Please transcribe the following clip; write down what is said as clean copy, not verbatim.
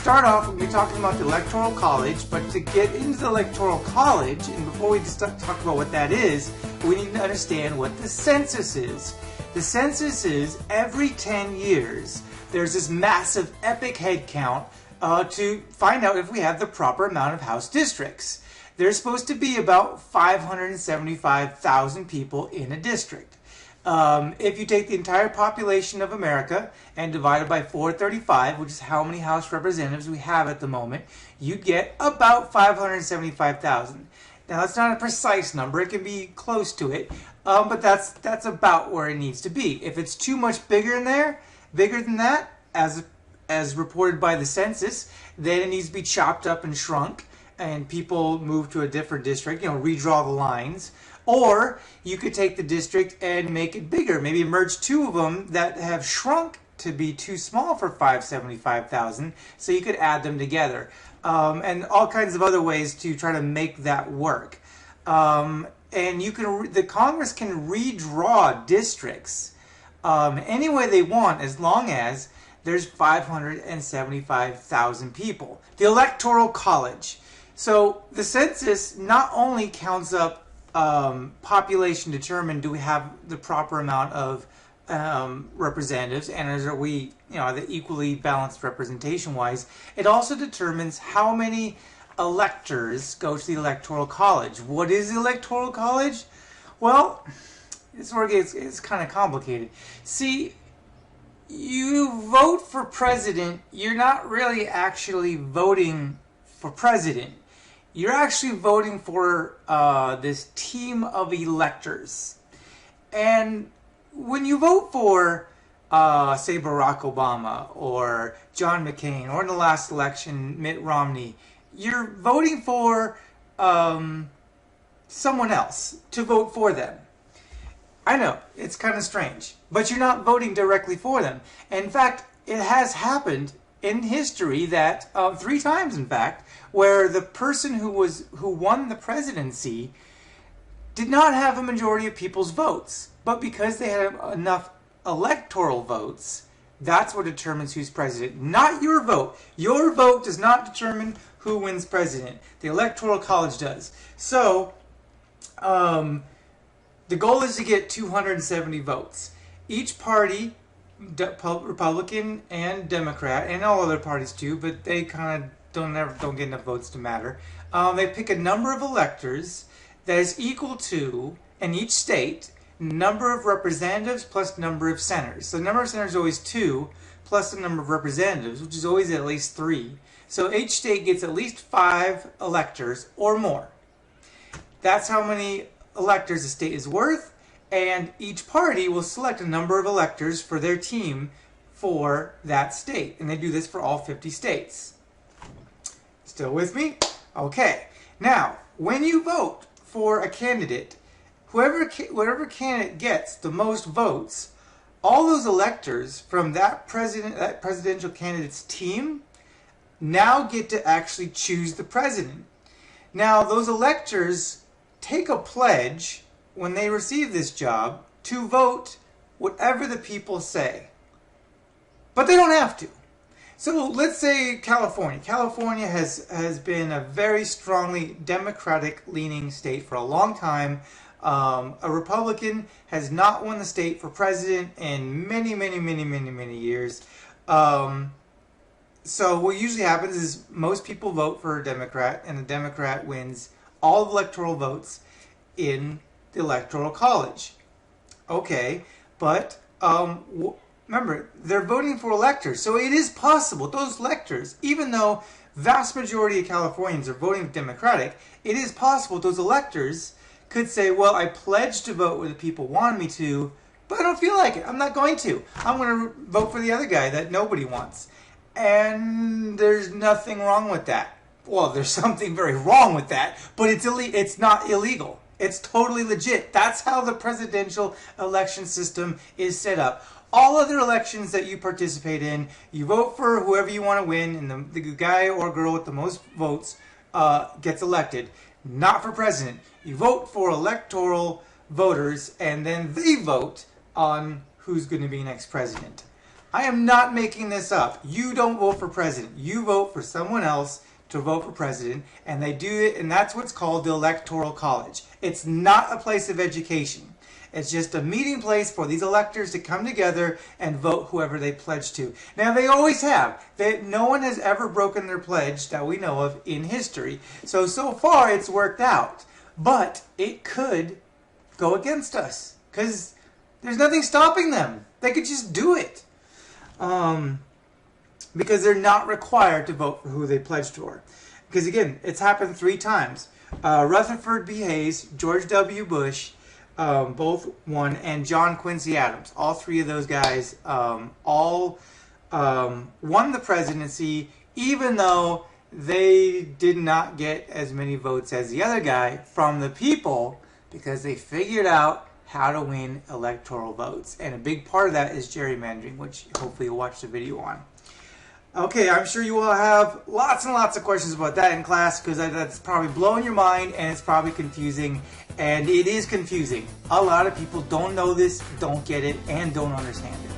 start off, we'll be talking about the Electoral College, but to get into the Electoral College, and before we talk about what that is, we need to understand what the census is. The census is every 10 years, there's this massive epic head count to find out if we have the proper amount of House districts. There's supposed to be about 575,000 people in a district. If you take the entire population of America and divide it by 435, which is how many House representatives we have at the moment, you'd get about 575,000. Now, that's not a precise number. It can be close to it, but that's about where it needs to be. If it's too much bigger than that, as reported by the census, then it needs to be chopped up and shrunk, and people move to a different district, redraw the lines. Or you could take the district and make it bigger, maybe merge two of them that have shrunk to be too small for 575,000, so you could add them together. And all kinds of other ways to try to make that work. And the Congress can redraw districts any way they want, as long as there's 575,000 people. The Electoral College. So the census not only counts up population determined, do we have the proper amount of representatives, and are we, the equally balanced representation wise, it also determines how many electors go to the Electoral College. What is the Electoral College? Well, it's kind of complicated. See, you vote for president, you're not really actually voting for president. You're actually voting for this team of electors. And when you vote for, say, Barack Obama or John McCain, or in the last election, Mitt Romney, you're voting for someone else to vote for them. I know, it's kind of strange, but you're not voting directly for them. In fact, it has happened in history that 3 times, in fact, where the person who won the presidency did not have a majority of people's votes, but because they had enough electoral votes, that's what determines who's president. Not your vote. Your vote does not determine who wins president. The Electoral College does. So, the goal is to get 270 votes. Each party, Republican and Democrat, and all other parties too, but they kind of don't get enough votes to matter. They pick a number of electors that is equal to, in each state, number of representatives plus number of senators. So the number of senators is always 2, plus the number of representatives, which is always at least 3. So each state gets at least 5 electors or more. That's how many electors a state is worth, and each party will select a number of electors for their team for that state. And they do this for all 50 states. Still with me? Okay. Now, when you vote for a candidate, whatever candidate gets the most votes, all those electors from that presidential candidate's team now get to actually choose the president. Now, those electors take a pledge when they receive this job to vote whatever the people say. But they don't have to. So let's say California. California has been a very strongly Democratic-leaning state for a long time. A Republican has not won the state for president in many, many, many, many, many years. So what usually happens is most people vote for a Democrat, and the Democrat wins all electoral votes in the Electoral College. Okay, but remember, they're voting for electors, so it is possible those electors, even though vast majority of Californians are voting Democratic, it is possible those electors could say, well, I pledged to vote where the people wanted me to, but I don't feel like it. I'm not going to. I'm going to vote for the other guy that nobody wants. And there's nothing wrong with that. Well, there's something very wrong with that, but it's not illegal. It's totally legit. That's how the presidential election system is set up. All other elections that you participate in, you vote for whoever you want to win, and the guy or girl with the most votes gets elected. Not for president. You vote for electoral voters, and then they vote on who's going to be next president. I am not making this up. You don't vote for president. You vote for someone else to vote for president, and they do it, and that's what's called the Electoral College. It's not a place of education. It's just a meeting place for these electors to come together and vote whoever they pledge to. Now, they always have. No one has ever broken their pledge that we know of in history. So far, it's worked out. But it could go against us because there's nothing stopping them. They could just do it. Because they're not required to vote for who they pledged for. Because again, it's happened 3 times. Rutherford B. Hayes, George W. Bush, both won, and John Quincy Adams. All 3 of those guys all won the presidency, even though they did not get as many votes as the other guy from the people, because they figured out how to win electoral votes. And a big part of that is gerrymandering, which hopefully you'll watch the video on. Okay, I'm sure you will have lots and lots of questions about that in class, because that's probably blowing your mind and it's probably confusing. And it is confusing. A lot of people don't know this, don't get it, and don't understand it.